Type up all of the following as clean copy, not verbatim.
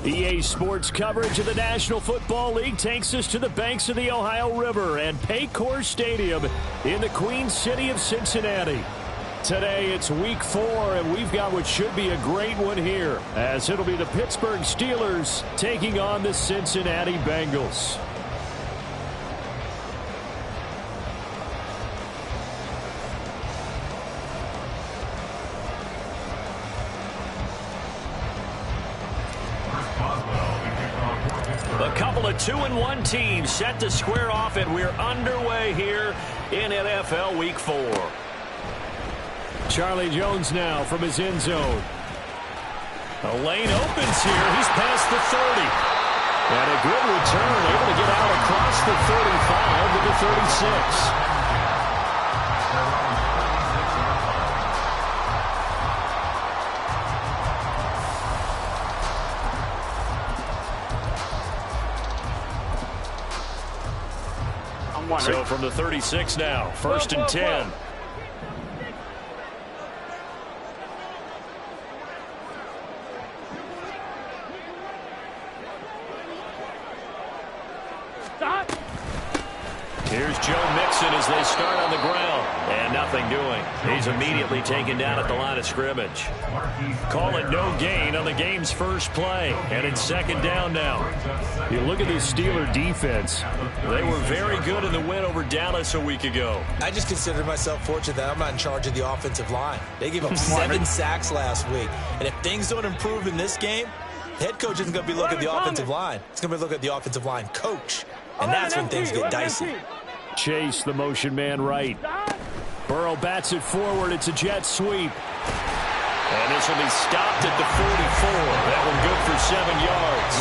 EA Sports coverage of the National Football League takes us to the banks of the Ohio River and Paycor Stadium in the Queen City of Cincinnati. Today it's week 4, and we've got what should be a great one here, as it'll be the Pittsburgh Steelers taking on the Cincinnati Bengals. A couple of 2-1 teams set to square off, and we're underway here in NFL Week 4. Charlie Jones now from his end zone. A lane opens here. He's past the 30. And a good return, able to get out across the 35 to the 36. So from the 36 now, 1st and 10. Here's Joe Mixon as they start on the ground. And nothing doing. He's immediately taken down at the line of scrimmage. Call it no gain on the game's first play. And it's 2nd down now. You look at this Steeler defense. They were very good in the win over Dallas a week ago. I just consider myself fortunate that I'm not in charge of the offensive line. They gave up 7 sacks last week. And if things don't improve in this game, the head coach isn't going to be looking at the offensive line. He's going to be looking at the offensive line coach. And that's when things get dicey. Chase, the motion man right. Burrow bats it forward. It's a jet sweep. And this will be stopped at the 44. That one good for 7 yards.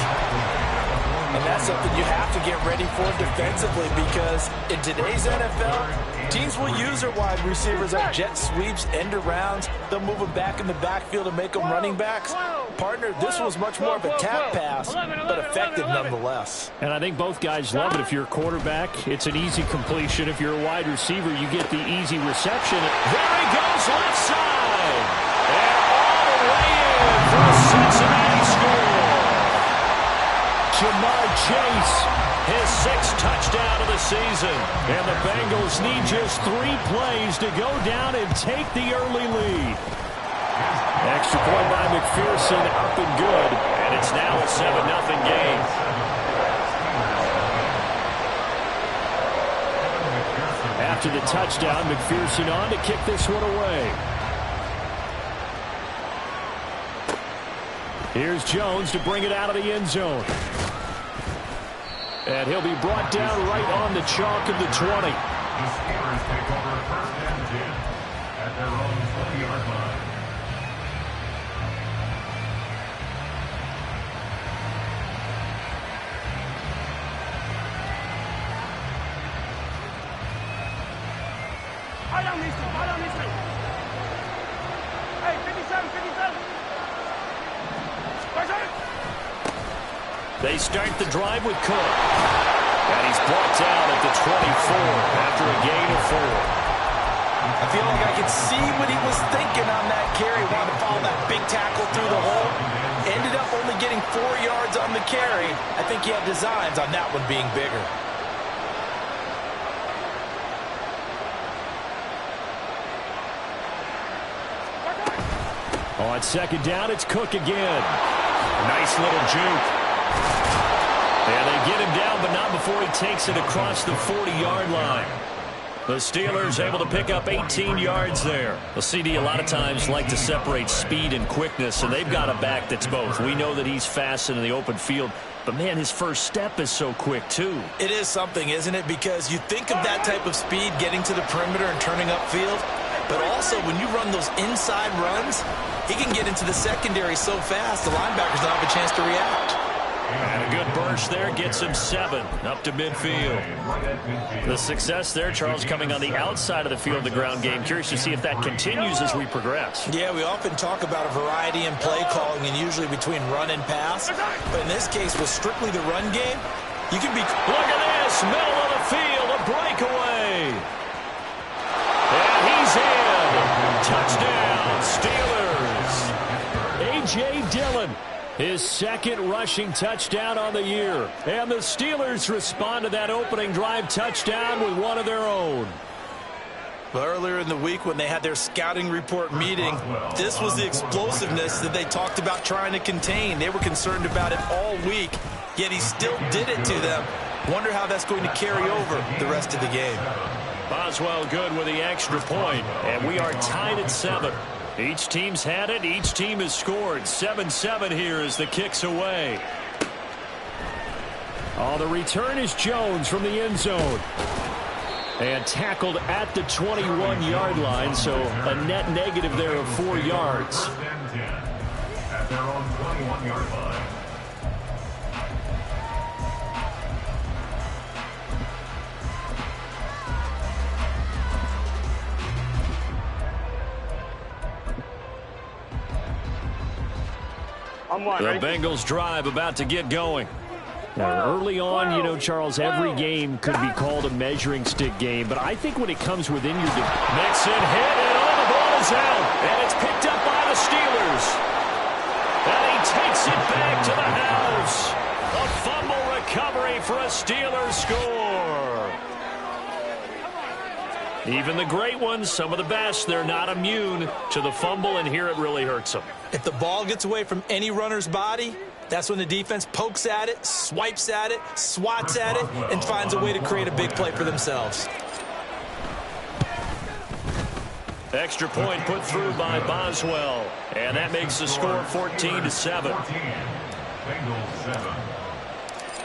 And that's something you have to get ready for defensively, because in today's NFL, teams will use their wide receivers on jet sweeps, end arounds. They'll move them back in the backfield and make them running backs. Partner, this was much more of a tap pass, but effective nonetheless. And I think both guys love it. If you're a quarterback, it's an easy completion. If you're a wide receiver, you get the easy reception. There he goes, left side. And all the way in for a Cincinnati score. Jamar Chase, his 6th touchdown of the season. And the Bengals need just 3 plays to go down and take the early lead. Extra point by McPherson, up and good. And it's now a 7-0 game. After the touchdown, McPherson on to kick this one away. Here's Jones to bring it out of the end zone. And he'll be brought down right on the chalk of the 20. The Steelers take over 1st and 10 at their own 20-yard line. Hey, 57, 57. They start the drive with Cook. And he's brought down at the 24 after a gain of 4. I feel like I could see what he was thinking on that carry. Wanted to follow that big tackle through the hole. Ended up only getting 4 yards on the carry. I think he had designs on that one being bigger. On 2nd down, it's Cook again. Nice little juke. And they get him down, but not before he takes it across the 40-yard line. The Steelers able to pick up 18 yards there. The CD a lot of times like to separate speed and quickness, and they've got a back that's both. We know that he's fast in the open field, but, man, his first step is so quick, too. It is something, isn't it? Because you think of that type of speed getting to the perimeter and turning upfield, but also when you run those inside runs, he can get into the secondary so fast the linebackers don't have a chance to react. And a good burst there gets him 7 up to midfield. The success there, Charles, coming on the outside of the field, the ground game. Curious to see if that continues as we progress. Yeah, we often talk about a variety in play calling and usually between run and pass. But in this case, with strictly the run game, you can be... Look at this, middle of the field, a breakaway. And he's in. Touchdown, Steelers. A.J. Dillon. His second rushing touchdown on the year. And the Steelers respond to that opening drive touchdown with one of their own. Well, earlier in the week when they had their scouting report meeting, this was the explosiveness that they talked about trying to contain. They were concerned about it all week, yet he still did it to them. Wonder how that's going to carry over the rest of the game. Boswell good with the extra point, and we are tied at 7. Each team's had it. Each team has scored. 7-7 here as the kick's away. Oh, the return is Jones from the end zone. And tackled at the 21-yard line, so a net negative there of 4 yards. First and 10 at their own 21-yard line. The Bengals drive about to get going. Now, early on, you know, Charles, every game could be called a measuring stick game, but I think when it comes within your Mixon hit, and all the ball is out, and it's picked up by the Steelers. And he takes it back to the house. A fumble recovery for a Steelers score. Even the great ones, some of the best, they're not immune to the fumble, and here it really hurts them. If the ball gets away from any runner's body, that's when the defense pokes at it, swipes at it, swats at it, and finds a way to create a big play for themselves. Extra point put through by Boswell, and that makes the score 14-7. Bengals 7.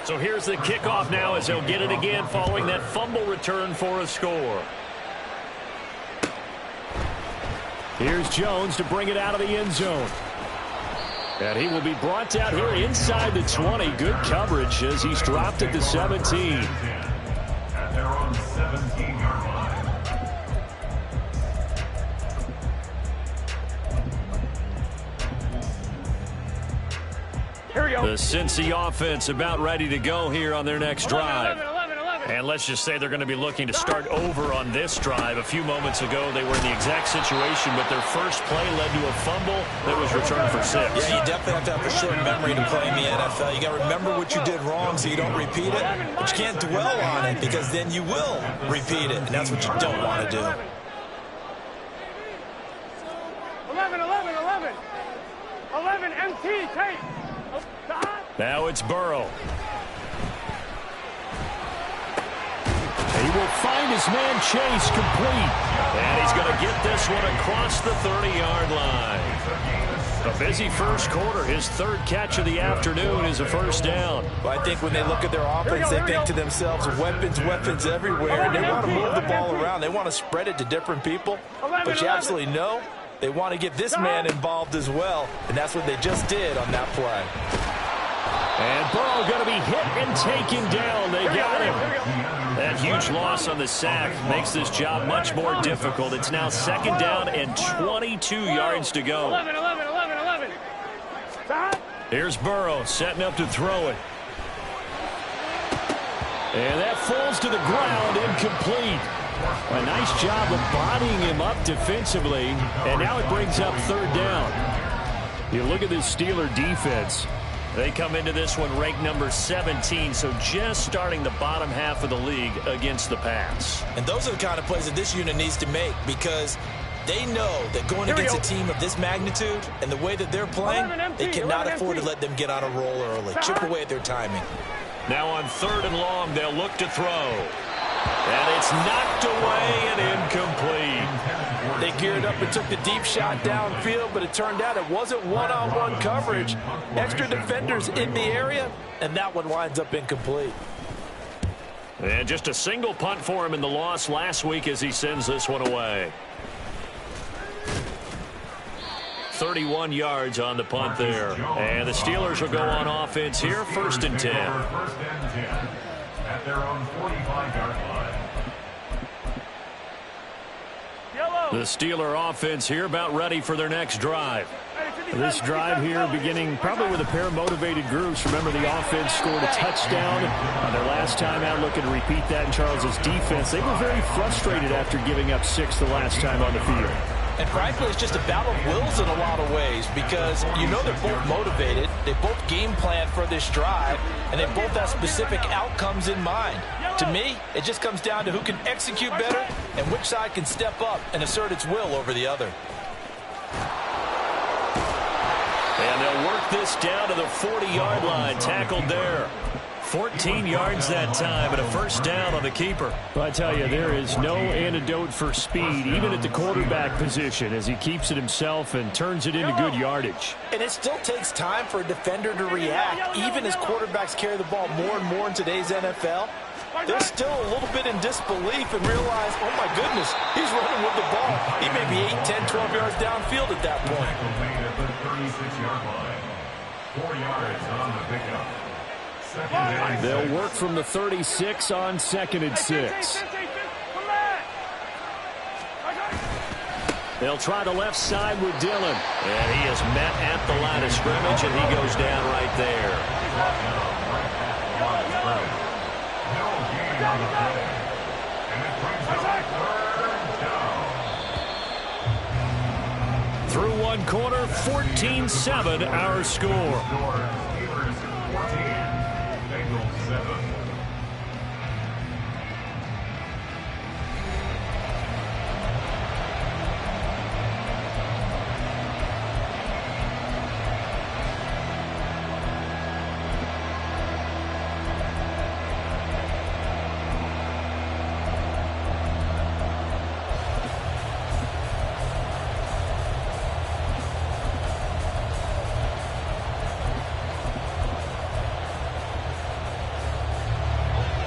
So here's the kickoff now as they'll get it again following that fumble return for a score. Here's Jones to bring it out of the end zone. And he will be brought down here inside the 20. Good coverage as he's dropped it to 17. At their own 17-yard line. Here we go. The Cincy offense about ready to go here on their next drive. 11. And let's just say they're going to be looking to start over on this drive. A few moments ago, they were in the exact situation, but their first play led to a fumble that was returned for 6. Yeah, you definitely have to have a short memory to play in the NFL. You got to remember what you did wrong so you don't repeat it, but you can't dwell on it because then you will repeat it, and that's what you don't want to do. 11, MT, tape. Now it's Burrow. He will find his man Chase complete. And he's going to get this one across the 30-yard line. A busy first quarter. His third catch of the afternoon is a first down. Well, I think when they look at their offense, they think to themselves, weapons everywhere. And they want to move the ball around. They want to spread it to different people. But you absolutely know they want to get this man involved as well. And that's what they just did on that play. And Burrow going to be hit and taken down. They got him. That huge loss on the sack makes this job much more difficult. It's now second down and 22 yards to go. 11. Here's Burrow setting up to throw it. And that falls to the ground, incomplete. A nice job of bodying him up defensively. And now it brings up third down. You look at this Steeler defense. They come into this one ranked number 17, so just starting the bottom half of the league against the pass. And those are the kind of plays that this unit needs to make because they know that going against a team of this magnitude and the way that they're playing, they cannot afford to let them get on a roll early. Chip away at their timing. Now on 3rd and long, they'll look to throw. And it's knocked away and incomplete. They geared up and took the deep shot downfield, but it turned out it wasn't one-on-one coverage. Extra defenders in the area, and that one winds up incomplete. And just a single punt for him in the loss last week as he sends this one away. 31 yards on the punt there. And the Steelers will go on offense here, 1st and 10. 1st and 10 at their own 45-yard line. The Steeler offense here about ready for their next drive. This drive here beginning probably with a pair of motivated groups. Remember, the offense scored a touchdown on their last time out, looking to repeat that in Charles's defense. They were very frustrated after giving up 6 the last time on the field. And frankly, it's just a battle of wills in a lot of ways because you know they're both motivated, they both game plan for this drive, and they both have specific outcomes in mind. To me, it just comes down to who can execute better and which side can step up and assert its will over the other. And they'll work this down to the 40-yard line, tackled there. 14 yards that time and a first down on the keeper. Well, I tell you, there is no antidote for speed, even at the quarterback position, as he keeps it himself and turns it into good yardage. And it still takes time for a defender to react, even as quarterbacks carry the ball more and more in today's NFL. They're still a little bit in disbelief and realize, oh my goodness, he's running with the ball. He may be 8, 10, 12 yards downfield at that point. 36-yard line. 4 yards on the pickup. They'll work from the 36 on 2nd and 6. They'll try the left side with Dillon. And he is met at the line of scrimmage, and he goes down right there. Through one quarter, 14-7 our score.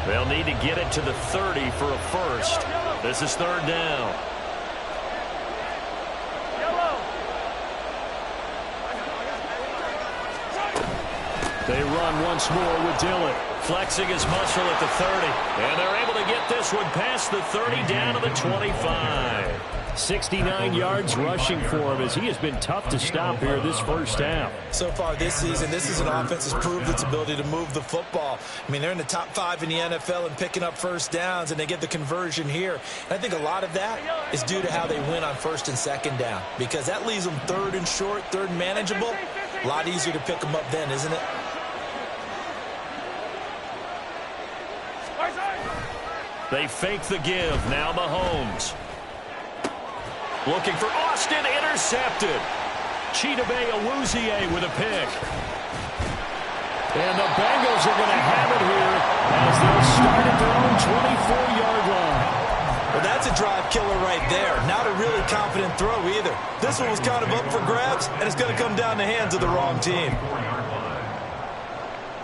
They'll need to get it to the 30 for a first. This is 3rd down. They run once more with Dillon. Flexing his muscle at the 30. And they're able to get this one past the 30 down to the 25. 69 yards rushing for him as he has been tough to stop here this first half. So far this season, this is an offense that's proved its ability to move the football. I mean, they're in the top 5 in the NFL in picking up first downs, and they get the conversion here. And I think a lot of that is due to how they win on 1st and 2nd down, because that leaves them 3rd and short, 3rd and manageable. A lot easier to pick them up then, isn't it? They fake the give. Now Mahomes. Looking for Austin, intercepted. Chidobe Awuzie with a pick. And the Bengals are going to have it here as they'll start at their own 24-yard line. Well, that's a drive killer right there. Not a really confident throw either. This one was kind of up for grabs, and it's going to come down the hands of the wrong team.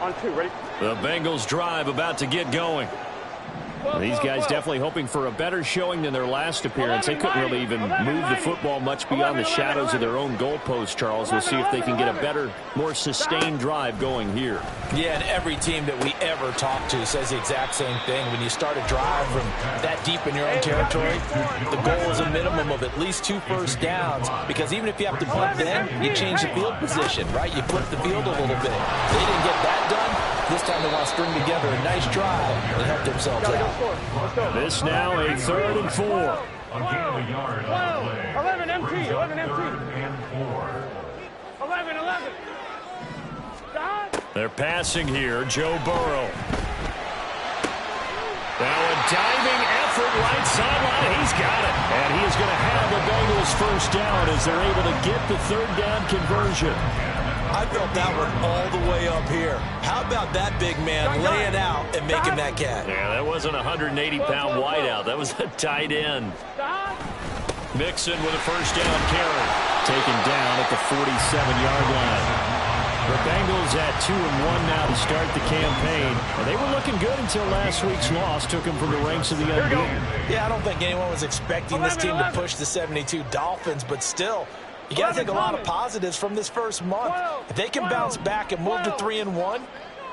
On 2, ready? The Bengals drive about to get going. These guys definitely hoping for a better showing than their last appearance. They couldn't really even move the football much beyond the shadows of their own goalpost, Charles. We'll see if they can get a better, more sustained drive going here. Yeah, and every team that we ever talk to says the exact same thing. When you start a drive from that deep in your own territory, the goal is a minimum of at least 2 first downs, because even if you have to punt then, you change the field position, right? You flip the field a little bit. They didn't get that done. This time they want to string together a nice drive and help themselves out. This now a 3rd and 4. Again, a yard on the play. 11 MT, 11 MT. 11. They're passing here. Joe Burrow. Now a diving effort right sideline. He's got it. And he is going to have the Bengals first down as they're able to get the 3rd down conversion. I felt that one all the way up here. How about that big man laying out and making that catch? Yeah, that wasn't a 180-pound wideout. That was a tight end. Mixon with a first down carry. Taken down at the 47-yard line. The Bengals at 2-1 now to start the campaign. And they were looking good until last week's loss took them from the ranks of the unbeaten. Yeah, I don't think anyone was expecting this team to push the 72 Dolphins, but still, you got to take a lot of positives from this first month. If they can bounce back and move to 3-1,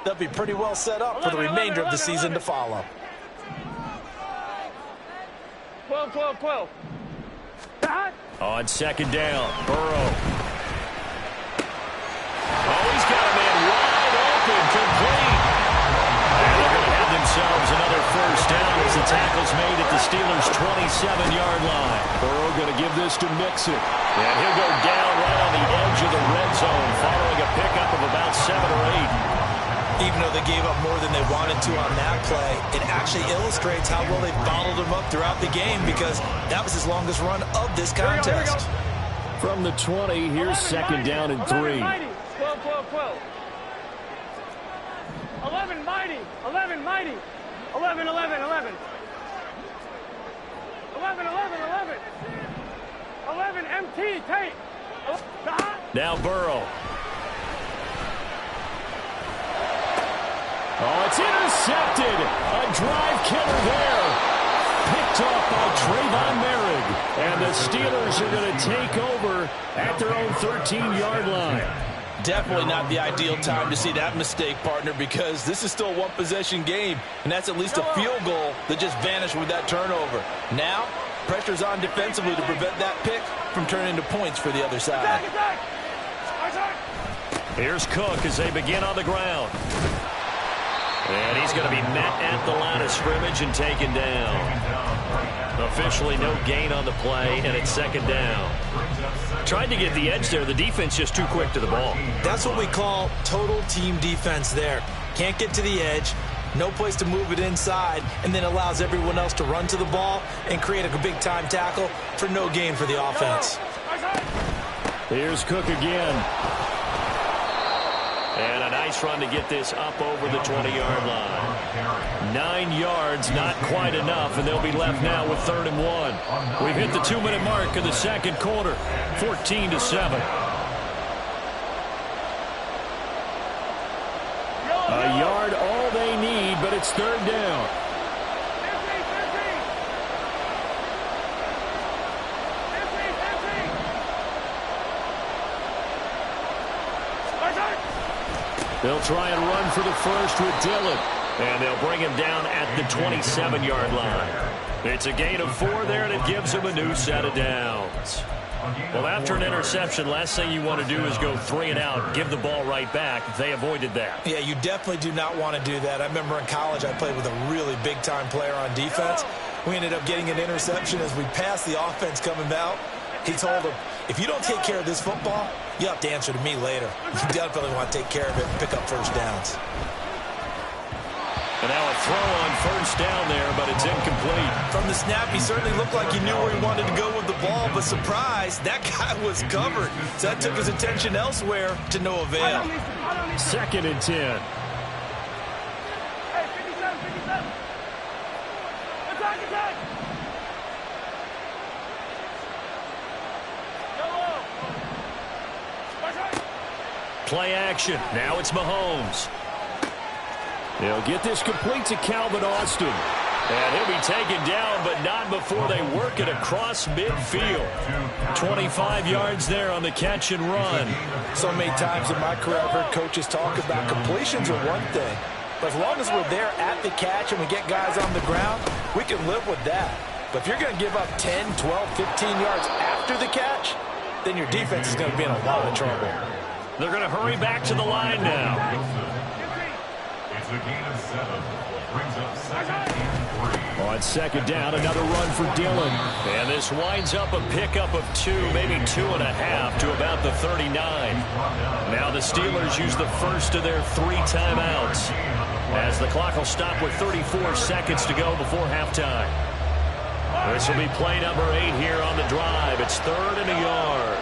they'll be pretty well set up for the remainder of the season to follow. 12. On 2nd down, Burrow. Oh, he's got a man wide open, complete. And they're going to have themselves another first down as the tackle's made at the Steelers' 27-yard line. Burrow going to give this to Mixon. And he'll go down right on the edge of the red zone following a pickup of about 7 or 8. Even though they gave up more than they wanted to on that play, it actually illustrates how well they bottled him up throughout the game because that was his longest run of this contest. From the 20, here's second down and 3. 12, 12, 12. 11, mighty. 11, mighty. 11, 11, 11. 11, 11, 11. 11, MT, tape. Now Burrow. Oh, it's intercepted. A drive killer there. Picked off by Trayvon Merrick. And the Steelers are going to take over at their own 13-yard line. Definitely not the ideal time to see that mistake, partner, because this is still a one-possession game, and that's at least a field goal that just vanished with that turnover. Now, pressure's on defensively to prevent that pick from turning into points for the other side. Here's Cook as they begin on the ground. And he's going to be met at the line of scrimmage and taken down. Officially no gain on the play, and it's second down. Tried to get the edge there. The defense just too quick to the ball. That's what we call total team defense there. Can't get to the edge, no place to move it inside, and then allows everyone else to run to the ball and create a big-time tackle for no gain for the offense. Here's Cook again. And a nice run to get this up over the 20-yard line. 9 yards, not quite enough, and they'll be left now with 3rd and 1. We've hit the 2-minute mark of the second quarter, 14-7. A yard, all they need, but it's 3rd down. They'll try and run for the first with Dillon. And they'll bring him down at the 27-yard line. It's a gain of 4 there, and it gives them a new set of downs. Well, after an interception, last thing you want to do is go 3 and out, give the ball right back. They avoided that. Yeah, you definitely do not want to do that. I remember in college I played with a really big-time player on defense. We ended up getting an interception as we passed the offense coming out. He told him, if you don't take care of this football, you have to answer to me later. You definitely want to take care of it and pick up first downs. And now a throw on first down there, but it's incomplete. From the snap, he certainly looked like he knew where he wanted to go with the ball, but surprise, that guy was covered. So that took his attention elsewhere to no avail. 2nd and 10. Hey, 57, 57. Attack, attack. Play action. Now it's Mahomes. They'll get this complete to Calvin Austin. And he'll be taken down, but not before they work it across midfield. 25 yards there on the catch and run. So many times in my career I've heard coaches talk about completions are one thing. But as long as we're there at the catch and we get guys on the ground, we can live with that. But if you're going to give up 10, 12, 15 yards after the catch, then your defense is going to be in a lot of trouble. They're going to hurry back to the line now. It's a gain of 7. Brings up 2nd and 3. On second down, another run for Dillon. And this winds up a pickup of 2, maybe 2.5 to about the 39. Now the Steelers use the first of their 3 timeouts, as the clock will stop with 34 seconds to go before halftime. This will be play number 8 here on the drive. It's 3rd and a yard.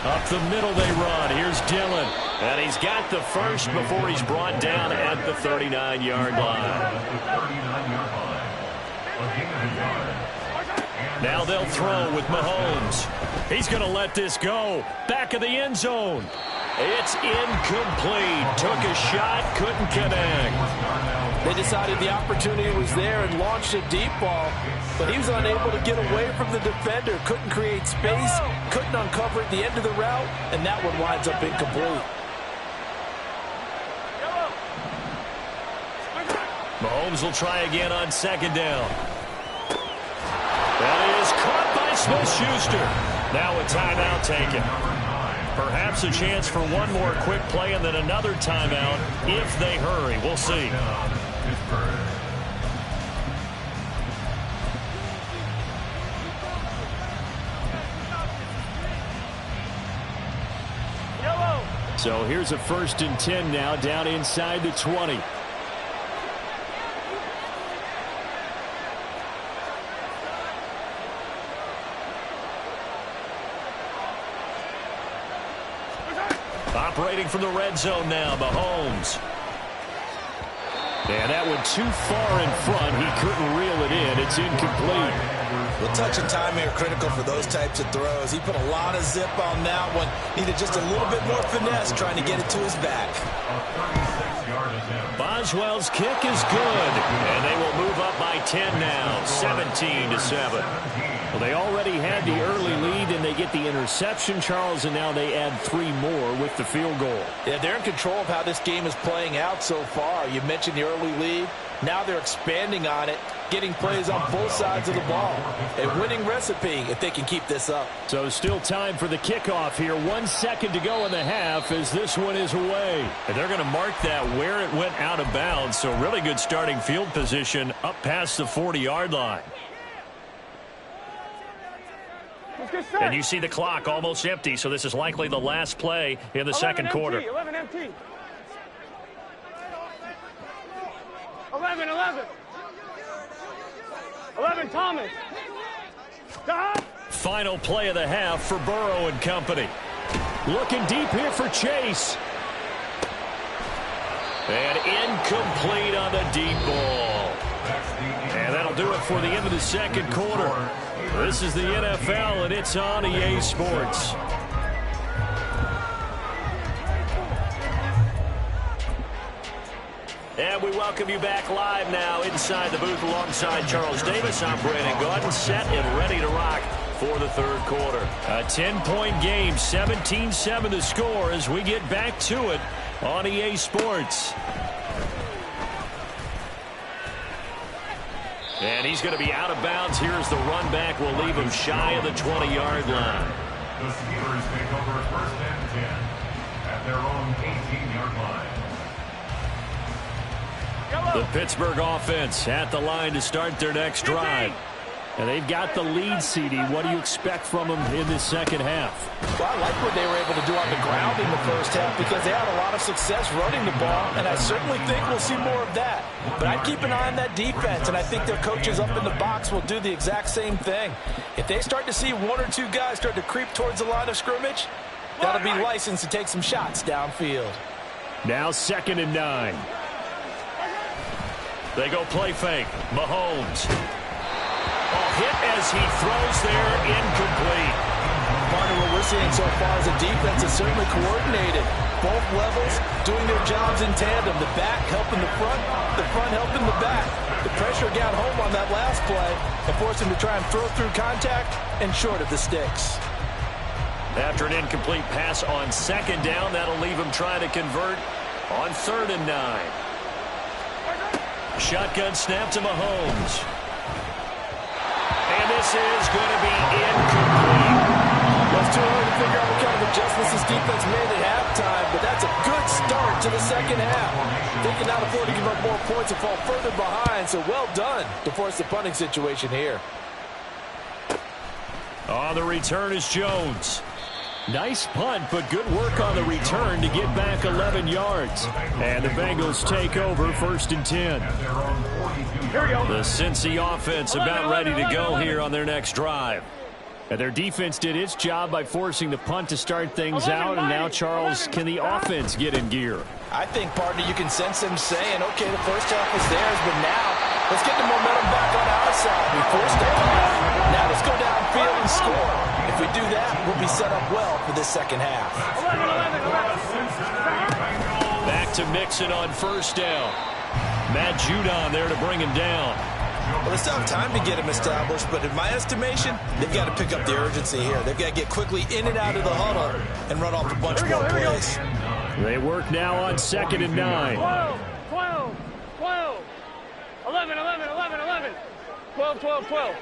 Up the middle they run. Here's Dillon. And he's got the first before he's brought down at the 39-yard line. Now they'll throw with Mahomes. He's going to let this go. Back of the end zone. It's incomplete. Took a shot, couldn't connect. They decided the opportunity was there and launched a deep ball, but he was unable to get away from the defender, couldn't create space, couldn't uncover at the end of the route, and that one winds up incomplete. Mahomes will try again on second down. That is caught by Smith-Schuster. Now a timeout taken. Perhaps a chance for one more quick play and then another timeout if they hurry. We'll see. So here's a 1st and 10 now, down inside the 20. Operating from the red zone now, Mahomes. And that one too far in front. He couldn't reel it in. It's incomplete. Well, touch and timing are critical for those types of throws. He put a lot of zip on that one. Needed just a little bit more finesse trying to get it to his back. Boswell's kick is good. And they will move up by 10 now, 17-7. Well, they already had the early lead, and they get the interception, Charles, and now they add 3 more with the field goal. Yeah, they're in control of how this game is playing out so far. You mentioned the early lead. Now they're expanding on it, getting plays on both sides of the ball. A winning recipe if they can keep this up. So still time for the kickoff here. 1 second to go in the half as this one is away. And they're going to mark that where it went out of bounds. So really good starting field position up past the 40-yard line. And you see the clock almost empty, so this is likely the last play in the second quarter. 11 empty. 11. 11 Thomas. Stop. Final play of the half for Burrow and company. Looking deep here for Chase. And incomplete on the deep ball. And that'll do it for the end of the second quarter. This is the NFL, and it's on EA Sports. And we welcome you back live now inside the booth alongside Charles Davis. I'm Brandon Gaudin, set and ready to rock for the third quarter. A 10-point game, 17-7 the score as we get back to it on EA Sports. And he's going to be out of bounds. Here's the run back. We'll leave him shy of the 20-yard line. The Steelers take over 1st and 10 at their own 18-yard line. The Pittsburgh offense at the line to start their next drive. And they've got the lead, CD. What do you expect from them in this second half? Well, I like what they were able to do on the ground in the first half because they had a lot of success running the ball, and I certainly think we'll see more of that. But I'd keep an eye on that defense, and I think their coaches up in the box will do the exact same thing. If they start to see 1 or 2 guys start to creep towards the line of scrimmage, that'll be licensed to take some shots downfield. Now 2nd and 9. They go play fake. Mahomes. Hit as he throws there, incomplete. Part of what we're seeing so far is the defense is certainly coordinated. Both levels doing their jobs in tandem. The back helping the front helping the back. The pressure got home on that last play and forced him to try and throw through contact and short of the sticks. After an incomplete pass on 2nd down, that'll leave him trying to convert on 3rd and 9. Shotgun snap to Mahomes. And this is going to be incomplete. Well, it's too early to figure out what kind of adjustments this defense made at halftime, but that's a good start to the second half. They can not afford to give up more points and fall further behind, so well done to force the punting situation here. On the return is Jones. Nice punt, but good work on the return to get back 11 yards. And the Bengals take over 1st and 10. Here we go. The Cincy offense about ready to go here on their next drive. And their defense did its job by forcing the punt to start things out. And now, Charles, can the offense get in gear? I think, partner, you can sense them saying, okay, the first half was theirs, but now let's get the momentum back on our side. We forced a punt. Now let's go downfield and score. If we do that, we'll be set up well for this second half. 11. Back to Mixon on 1st down. Matt Judon there to bring him down. Well, they still have time to get him established, but in my estimation, they've got to pick up the urgency here. They've got to get quickly in and out of the huddle and run off a bunch more plays. They work now on 2nd and 9. 12. 11. 12.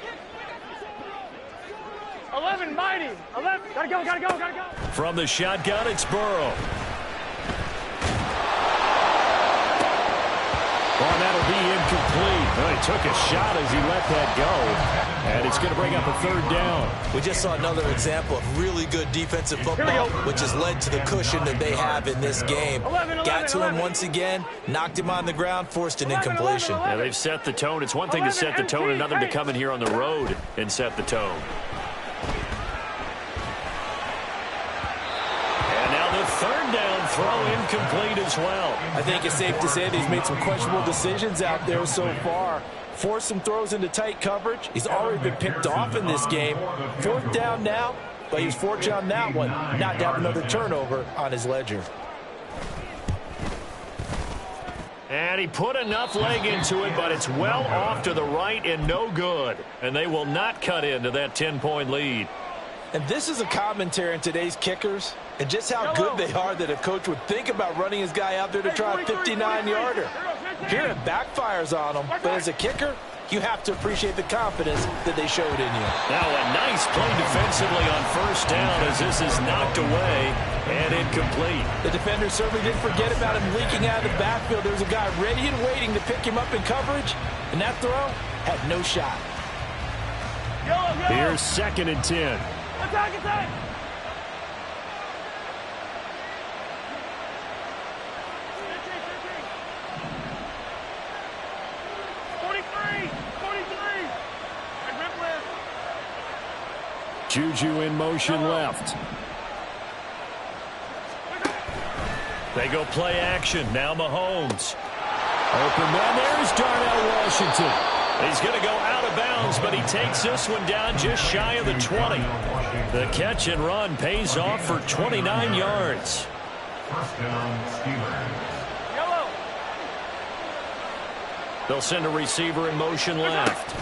11, mighty. 11. Gotta go. From the shotgun, it's Burrow. On And that'll be incomplete. Well, he took a shot as he let that go. And it's going to bring up a third down. We just saw another example of really good defensive football, which has led to the cushion that they have in this game. Got to him once again, knocked him on the ground, forced an incompletion. Yeah, they've set the tone. It's one thing to set the tone, another to come in here on the road and set the tone. And now the third down throw incomplete as well. I think it's safe to say that he's made some questionable decisions out there so far. Forced some throws into tight coverage. He's already been picked off in this game. Fourth down now, but he's fortunate on that one not to have another turnover on his ledger. And he put enough leg into it, but it's well off to the right and no good. And they will not cut into that 10-point lead. And this is a commentary on today's kickers and just how good they are that a coach would think about running his guy out there to try a 59-yarder. Here it backfires on him, but as a kicker, you have to appreciate the confidence that they showed in you. Now a nice play defensively on first down as this is knocked away and incomplete. The defender certainly didn't forget about him leaking out of the backfield. There was a guy ready and waiting to pick him up in coverage, and that throw had no shot. Here's 2nd and 10. Attack! 43! Juju in motion left. They go play action. Now Mahomes. Open man. There's Darnell Washington. He's going to go out of bounds, but he takes this one down just shy of the 20. The catch and run pays off for 29 yards. First down, Steelers. They'll send a receiver in motion left.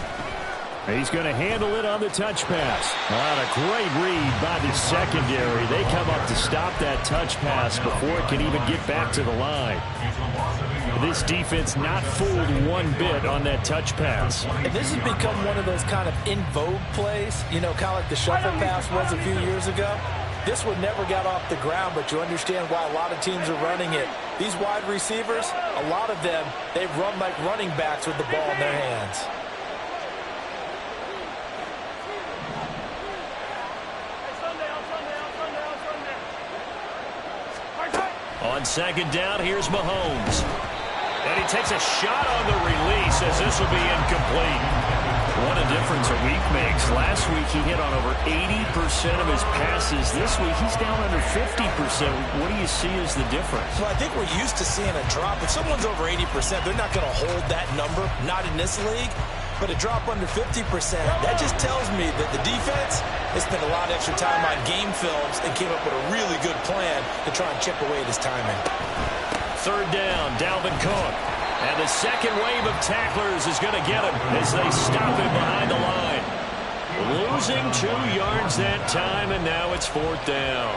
He's going to handle it on the touch pass. A great read by the secondary. They come up to stop that touch pass before it can even get back to the line. This defense not fooled one bit on that touch pass. And this has become one of those kind of in vogue plays, you know, kind of like the shuffle pass was a few years ago. This one never got off the ground, but you understand why a lot of teams are running it. These wide receivers, a lot of them, they run like running backs with the ball in their hands. On second down, here's Mahomes. And he takes a shot on the release as this will be incomplete. What a difference a week makes. Last week he hit on over 80% of his passes. This week he's down under 50%. What do you see as the difference? Well, I think we're used to seeing a drop. If someone's over 80%, they're not going to hold that number, not in this league. But a drop under 50%, that just tells me that the defense has spent a lot of extra time on game films and came up with a really good plan to try and chip away at his timing. Third down, Dalvin Cook. And the second wave of tacklers is going to get him as they stop him behind the line. Losing 2 yards that time, and now it's fourth down.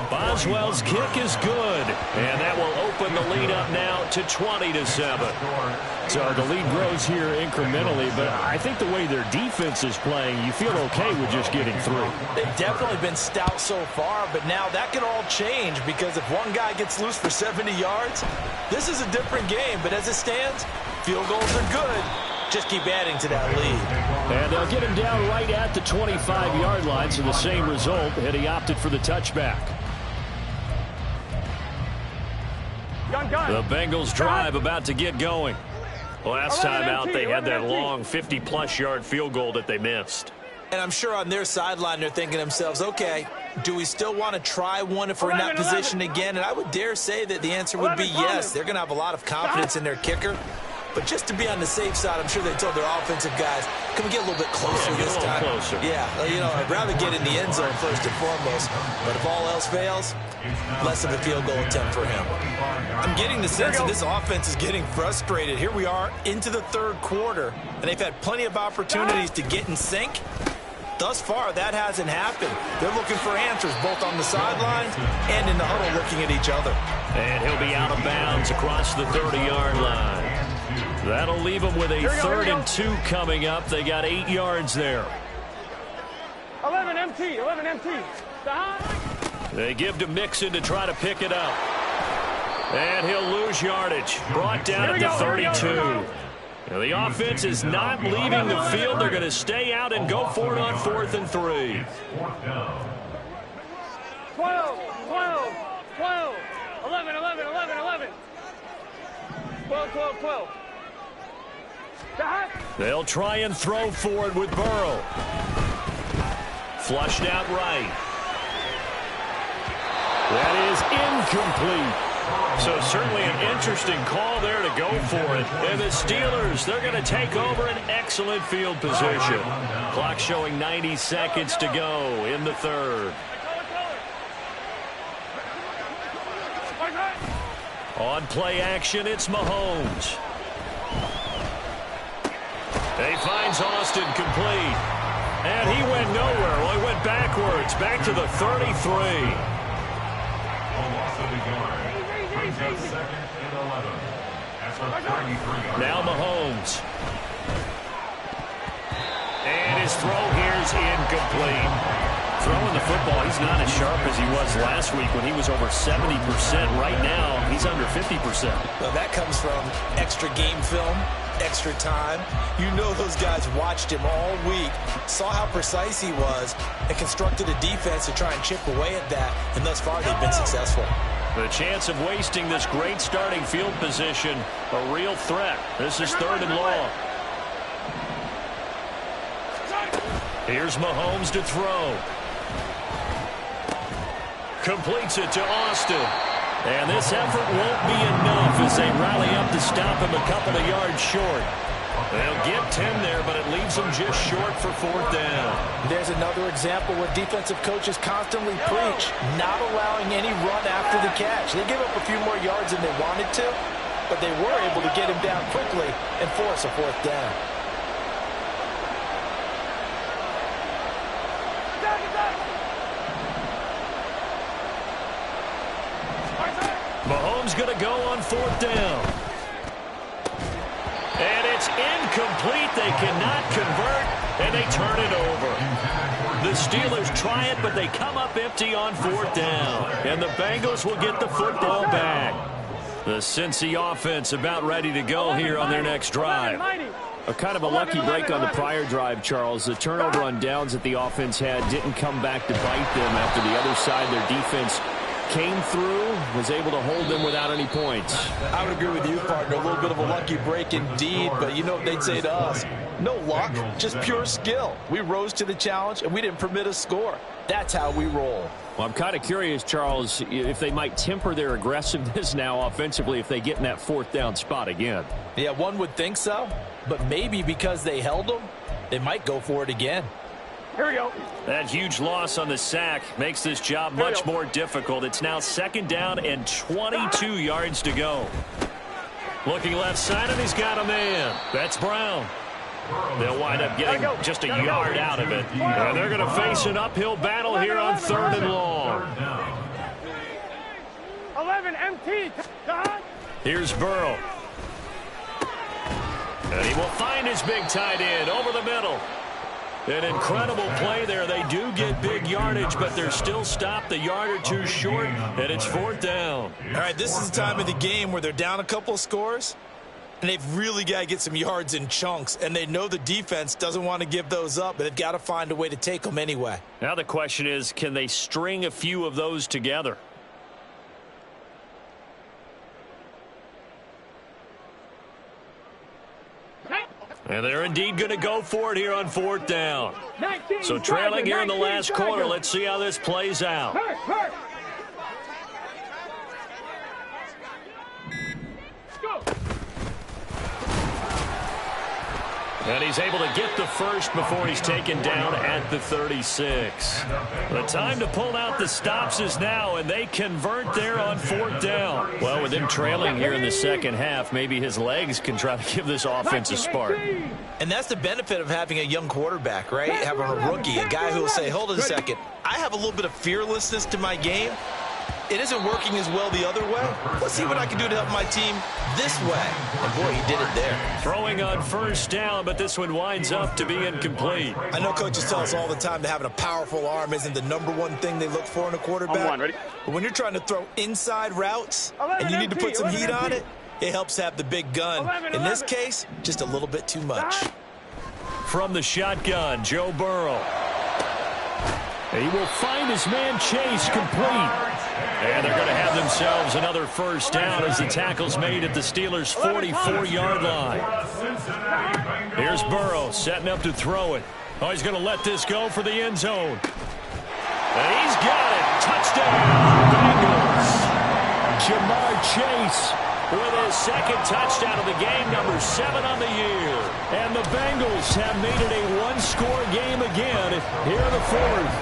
Boswell's kick is good, and that will open the lead up now to 20-7. So the lead grows here incrementally, but I think the way their defense is playing, you feel okay with just getting 3. They've definitely been stout so far, but now that can all change because if one guy gets loose for 70 yards, this is a different game. But as it stands, field goals are good. Just keep adding to that lead. And they'll get him down right at the 25-yard line, so the same result, and he opted for the touchback. The Bengals drive about to get going. Last time out, they had that long 50-plus yard field goal that they missed. And I'm sure on their sideline, they're thinking to themselves, okay, do we still want to try one if we're in that position again? And I would dare say that the answer would be yes. They're going to have a lot of confidence in their kicker. But just to be on the safe side, I'm sure they told their offensive guys, can we get a little bit closer this time? Closer. Yeah, you know, I'd rather get in the end zone first and foremost. But if all else fails, less of a field goal attempt for him. I'm getting the sense that this offense is getting frustrated. Here we are into the third quarter, and they've had plenty of opportunities to get in sync. Thus far, that hasn't happened. They're looking for answers both on the sidelines and in the huddle looking at each other. And he'll be out of bounds across the 30-yard line. That'll leave them with a 3rd and 2 coming up. They got 8 yards there. 11 MT. They give to Mixon to try to pick it up. And he'll lose yardage. Brought down at the 32. Now, the offense is not leaving the field. They're going to stay out and go for it on 4th and 3. 12, 12, 12, 11, 11, 11, 11. 12, 12, 12. They'll try and throw for it with Burrow. Flushed out right. That is incomplete. So certainly an interesting call there to go for it. And the Steelers, they're going to take over an excellent field position. Clock showing 90 seconds to go in the 3rd. On play action, it's Mahomes. He finds Austin complete. And he went nowhere. Well, he went backwards, back to the 33. Now Mahomes. And his throw here's incomplete. Throwing the football, he's not as sharp as he was last week when he was over 70%. Right now, he's under 50%. Well, that comes from extra game film, extra time. You know those guys watched him all week, saw how precise he was, and constructed a defense to try and chip away at that, and thus far they've been successful. The chance of wasting this great starting field position, a real threat. This is 3rd and long. Here's Mahomes to throw. Completes it to Austin. And this effort won't be enough as they rally up to stop him a couple of yards short. They'll get 10 there, but it leaves them just short for 4th down. There's another example where defensive coaches constantly preach, not allowing any run after the catch. They gave up a few more yards than they wanted to, but they were able to get him down quickly and force a 4th down. Mahomes going to go on 4th down. And it's incomplete. They cannot convert, and they turn it over. The Steelers try it, but they come up empty on 4th down. And the Bengals will get the football back. The Cincy offense about ready to go here on their next drive. A kind of a lucky break on the prior drive, Charles. The turnover on downs that the offense had didn't come back to bite them after the other side. Their defense came through, was able to hold them without any points. I would agree with you, partner. A little bit of a lucky break indeed, but you know what they'd say to us? No luck, just pure skill. We rose to the challenge, and we didn't permit a score. That's how we roll. Well, I'm kind of curious, Charles, if they might temper their aggressiveness now offensively if they get in that 4th down spot again. Yeah, one would think so, but maybe because they held them, they might go for it again. Here we go. That huge loss on the sack makes this job much more difficult. It's now 2nd down and 22 yards to go. Looking left side, and he's got a man. That's Brown. They'll wind up getting just a yard out of it. And they're going to face an uphill battle here on 3rd and long. 11 MT. Here's Burrow. And he will find his big tight end over the middle. An incredible play there. They do get big yardage, but they're still stopped a yard or two short, and it's 4th down. All right, this is the time of the game where they're down a couple of scores, and they've really got to get some yards in chunks, and they know the defense doesn't want to give those up, but they've got to find a way to take them anyway. Now the question is, can they string a few of those together? And they're indeed going to go for it here on 4th down. So trailing here in the last quarter. Let's see how this plays out. And he's able to get the first before he's taken down at the 36. The time to pull out the stops is now, and they convert there on 4th down. Well, with him trailing here in the second half, maybe his legs can try to give this offense a spark. And that's the benefit of having a young quarterback, right? Having a rookie, a guy who will say, hold on a second, I have a little bit of fearlessness to my game. it isn't working as well the other way. Let's see what I can do to help my team this way. And boy, he did it there. Throwing on first down, but this one winds up to be incomplete. I know coaches tell us all the time that having a powerful arm isn't the #1 thing they look for in a quarterback. Ready? But when you're trying to throw inside routes and you need to put some heat on it, it helps have the big gun. In this case, just a little bit too much. From the shotgun, Joe Burrow. He will find his man Chase complete. And they're going to have themselves another first down as the tackle's made at the Steelers' 44-yard line. Here's Burrow setting up to throw it. Oh, he's going to let this go for the end zone. And he's got it. Touchdown, Bengals. Jamar Chase with his second touchdown of the game, #7 on the year. And the Bengals have made it a one-score game again here in the fourth.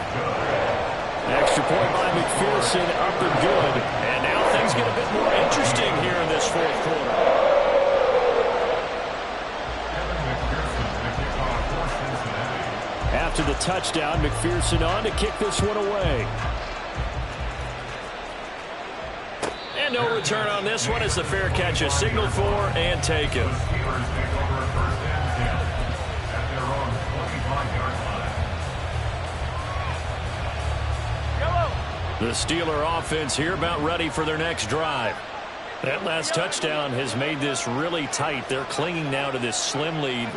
Extra point by McPherson, up and good. And now things get a bit more interesting here in this fourth quarter. After the touchdown, McPherson on to kick this one away. And no return on this one as the fair catch is signaled for and taken. The Steeler offense here about ready for their next drive. That last touchdown has made this really tight. They're clinging now to this slim lead.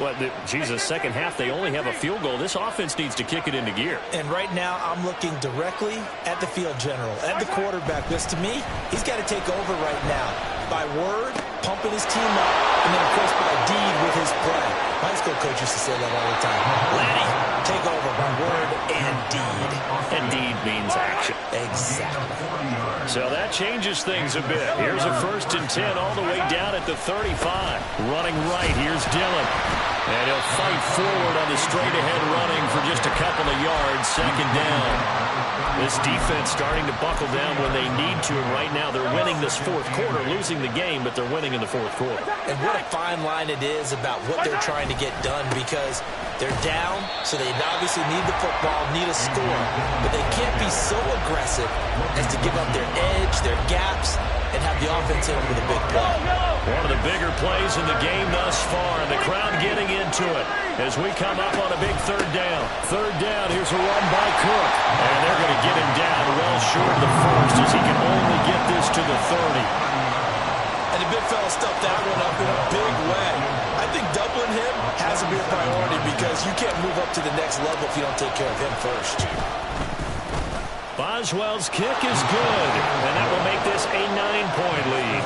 Second half, they only have a field goal. This offense needs to kick it into gear. And right now, I'm looking directly at the field general, at the quarterback. Because to me, he's got to take over right now. By word, pumping his team up, and then, of course, by deed with his play. My high school coach used to say that all the time. Lanny, take over by word and deed. And deed means action. Exactly. So that changes things a bit. Here's a 1st and 10 all the way down at the 35. Running right, here's Dillon. And he'll fight forward on the straight-ahead running for just a couple of yards. Second down. This defense starting to buckle down when they need to. And right now they're winning this fourth quarter, losing the game, but they're winning in the fourth quarter. And what a fine line it is about what they're trying to get done, because they're down, so they obviously need the football, need a score. But they can't be so aggressive as to give up their edge, their gaps, and have the offense hit them with a big play. One of the bigger plays in the game thus far, and the crowd getting into it as we come up on a big third down. Third down, here's a run by Cook. And they're going to get him down well short of the first as he can only get this to the 30. And the big fella stuffed that one up in a big way. I think doubling him has to be a priority because you can't move up to the next level if you don't take care of him first. Boswell's kick is good, and that will make this a 9-point lead.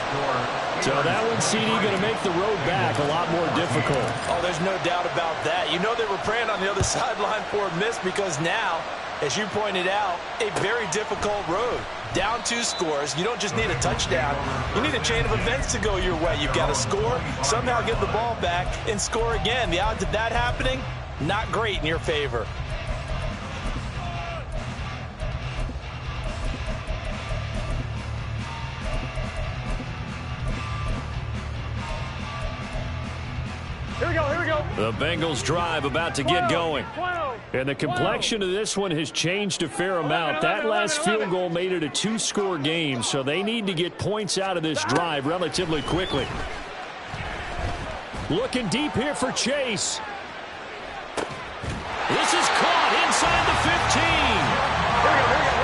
So that one, CD, going to make the road back a lot more difficult. Oh, there's no doubt about that. You know they were praying on the other sideline for a miss because now, as you pointed out, a very difficult road. Down 2 scores. You don't just need a touchdown. You need a chain of events to go your way. You've got to score, somehow get the ball back, and score again. The odds of that happening, not great in your favor. Here we go, here we go. The Bengals drive about to get going. And the complexion of this one has changed a fair amount. That last field goal made it a 2-score game, so they need to get points out of this drive relatively quickly. Looking deep here for Chase. This is caught inside the 15.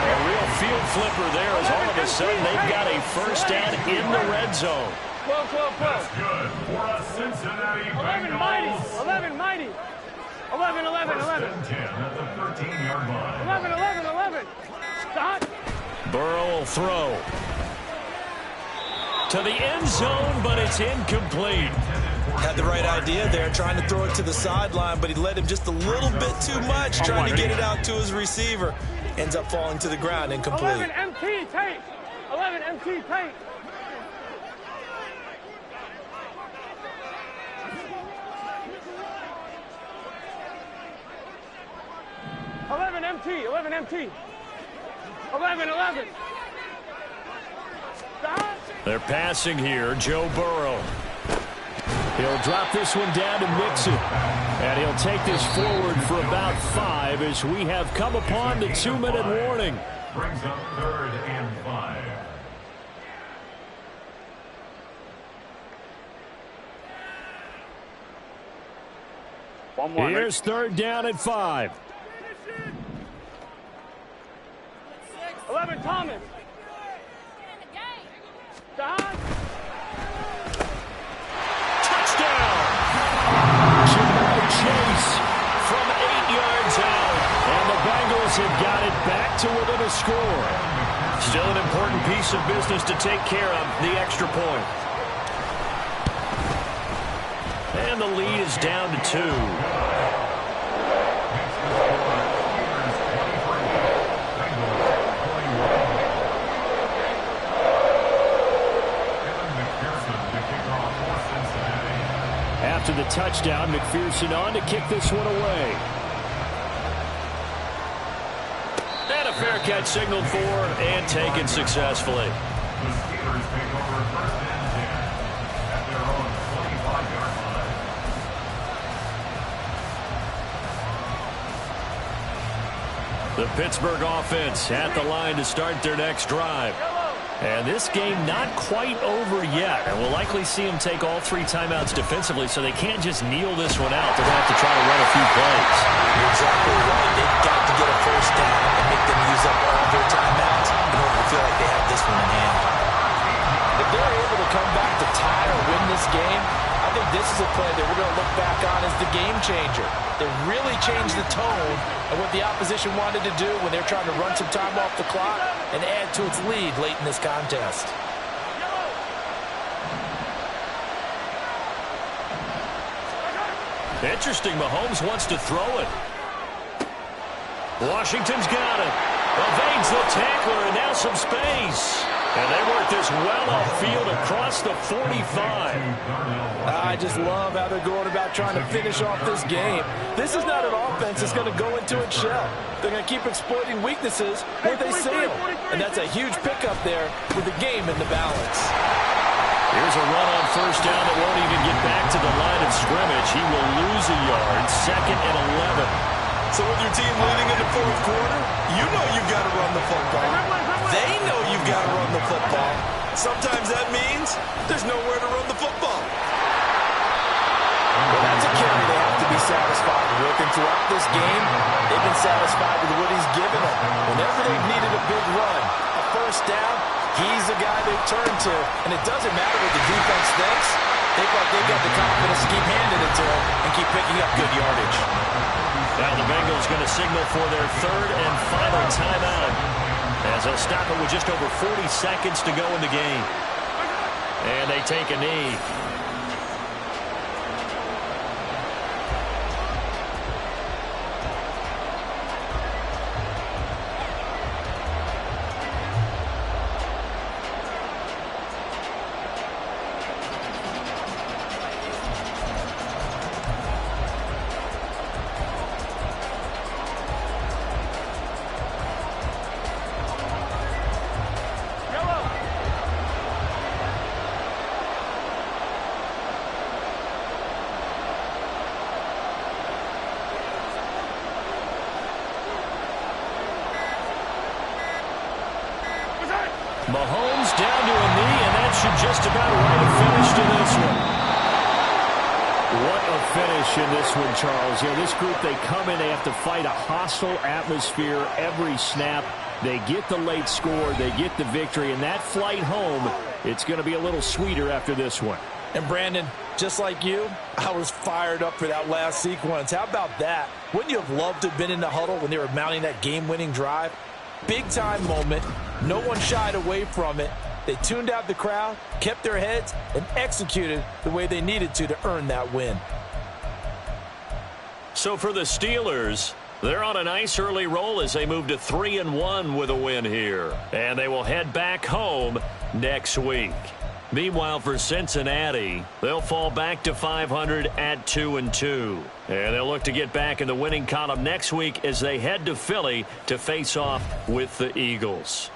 A real field flipper there as all of a sudden they've got a first down in the red zone. 12. That's good for a Cincinnati 11 mighty. 11 mighty. 11. 10 at the 13-yard line. 11. Stop. Burrow will throw to the end zone, but it's incomplete. Had the right idea there, trying to throw it to the sideline, but he led him just a little bit too much, trying to get it out to his receiver. Ends up falling to the ground, incomplete. 11 MT tape. 11 MT tape. Eleven MT. 11. Stop. They're passing here. Joe Burrow. He'll drop this one down to Mixon. And he'll take this forward for about 5 as we have come upon the 2-minute warning. Brings up 3rd and 5. One more. Here's 3rd down at 5. 11, Thomas. Don. Touchdown! Jamar Chase from 8 yards out. And the Bengals have got it back to within a score. Still an important piece of business to take care of, the extra point. And the lead is down to 2. After the touchdown, McPherson on to kick this one away. And a fair catch signaled for and taken successfully. The Steelers take over 1st and 10 at their own 25-yard line. The Pittsburgh offense at the line to start their next drive. And this game not quite over yet. And we'll likely see them take all 3 timeouts defensively, so they can't just kneel this one out. They're going to have to try to run a few plays. You're exactly right. They've got to get a first down and make them use up all their timeouts in order to feel like they have this one in hand. If they're able to come back to tie or win this game, I think this is a play that we're going to look back on as the game changer. They really changed the tone of what the opposition wanted to do when they're trying to run some time off the clock and add to its lead late in this contest. Interesting, Mahomes wants to throw it. Washington's got it. Evades the tackler, and now some space. And they work this well upfield across the 45. I just love how they're going about trying to finish off this game. This is not an offense that's going to go into its shell. They're going to keep exploiting weaknesses where they see them. And that's a huge pickup there with the game in the balance. Here's a run on 1st down that won't even get back to the line of scrimmage. He will lose a yard, 2nd and 11. So with your team leading in the 4th quarter, you know you've got to run the football. They know you've got to run the football. Sometimes that means there's nowhere to run the football. Well, that's a carry they have to be satisfied with. And throughout this game, they've been satisfied with what he's given them. Whenever they've needed a big run, a first down, he's the guy they turn to. And it doesn't matter what the defense thinks. They feel like they've got the confidence to keep handing it to him and keep picking up good yardage. Now the Bengals going to signal for their 3rd and final timeout as they'll stop it with just over 40 seconds to go in the game. And they take a knee. Mahomes down to a knee, and that should just about write a finish to this one. What a finish in this one, Charles. You know, this group, they come in, they have to fight a hostile atmosphere every snap. They get the late score, they get the victory, and that flight home, it's going to be a little sweeter after this one. And Brandon, just like you, I was fired up for that last sequence. How about that? Wouldn't you have loved to have been in the huddle when they were mounting that game-winning drive? Big-time moment. No one shied away from it. They tuned out the crowd, kept their heads, and executed the way they needed to earn that win. So for the Steelers, they're on a nice early roll as they move to 3-1 with a win here. And they will head back home next week. Meanwhile, for Cincinnati, they'll fall back to 500 at 2-2. And they'll look to get back in the winning column next week as they head to Philly to face off with the Eagles.